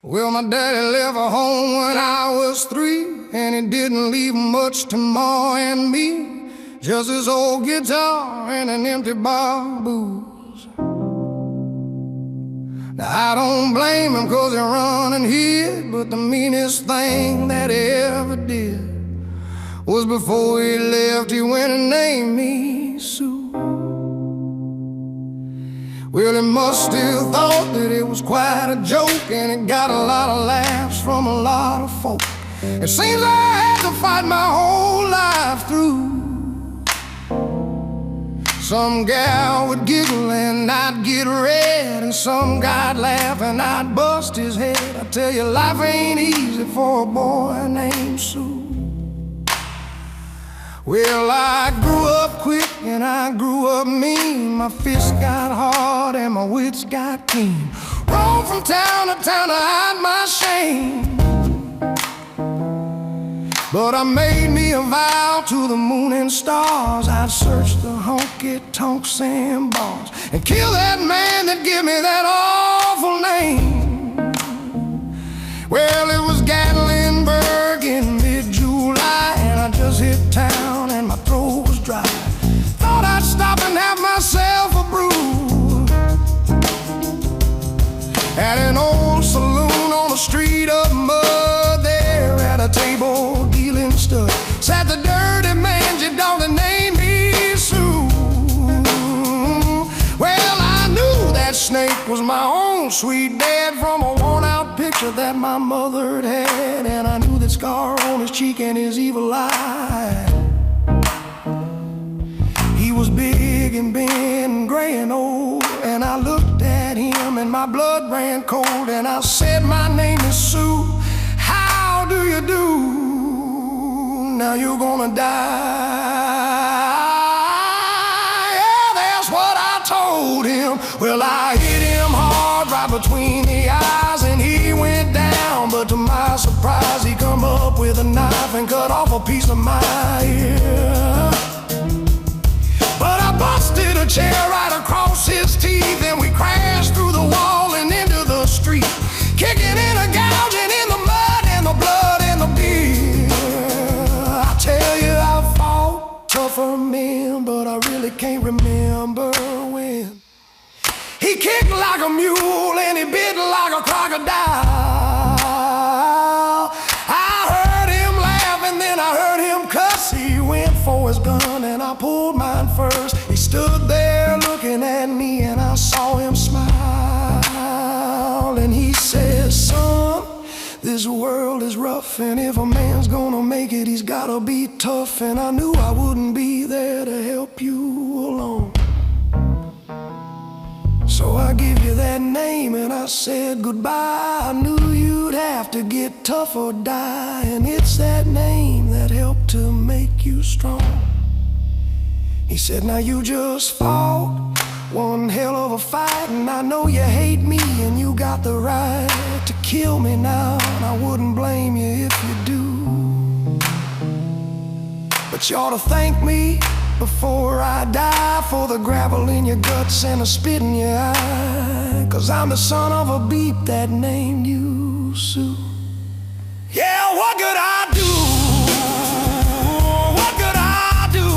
Well, my daddy left home when I was 3, and he didn't leave much to Ma and me. Just his old guitar and an empty bar of booze. Now, I don't blame him 'cause he run and hid, but the meanest thing that he ever did was before he left, he went and named me Sue. Well, he must have thought that it was quite a joke, and it got a lot of laughs from a lot of folk. It seems I had to fight my whole life through. Some gal would giggle and I'd get red, and some guy'd laugh and I'd bust his head. I tell you, life ain't easy for a boy named Sue. Well, I grew up quick and I grew up mean. My fists got hard and my wits got keen. Roamed from town to town to hide my shame. But I made me a vow to the moon and stars. I'd search the honky-tonks and bars and kill that man that gave me that awful name. Well, it was Gatlinburg in mid-July, and I just hit town and my throat was dry. Thought I'd stop and have myself a brew at an old saloon on the street of mud. There at a table dealing stud sat the dirty mangy dog that named me Sue. Well, I knew that snake was my own sweet dad from a worn-out picture that my mother had, and I knew that scar on his cheek and his evil eye. He was big and bent and gray and old, and I looked at him and my blood ran cold, and I said, "My name is Sue. How do you do? Now you're gonna die." Yeah, that's what I told him. Well, I hit him hard right between the eyes, and he went down. But to my surprise, he come up with a knife and cut off a piece of my ear. But I busted a chair right across his teeth, and we crashed through the wall and into the street, kicking and a gouging in the mud and the blood and the beer. I tell you, I fought tougher men, but I really can't remember when. He kicked like a mule and he bit like a crocodile. I heard him laugh and then I heard him cuss. He went for his gun and I pulled mine first. He stood there looking at me and I saw him smile, and he says, "Son, this world is rough, and if a man's gonna make it, he's gotta be tough." And I knew I wouldn't be there to help you along, so I give you that name and I said goodbye. I knew you'd have to get tough or die, and it's that name that helped to make you strong. He said, "Now you just fought one hell of a fight, and I know you hate me and you got the right to kill me now, and I wouldn't blame you if you do. But you ought to thank me before I die for the gravel in your guts and the spit in your eye, 'cause I'm the son of a beat that named you Sue." Yeah, what could I do? What could I do?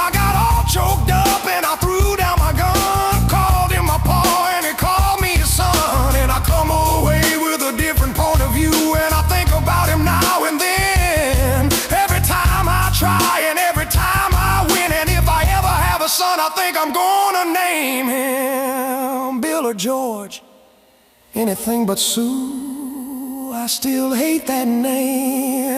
I got all choked up and I threw down my gun, called him my pa and he called me his son, and I come away with a different point of view, and I think about him now and then. Every time I try and every time I win, and if I ever have a son, I think I'm gonna name him Bill or George, anything but Sue. I still hate that name.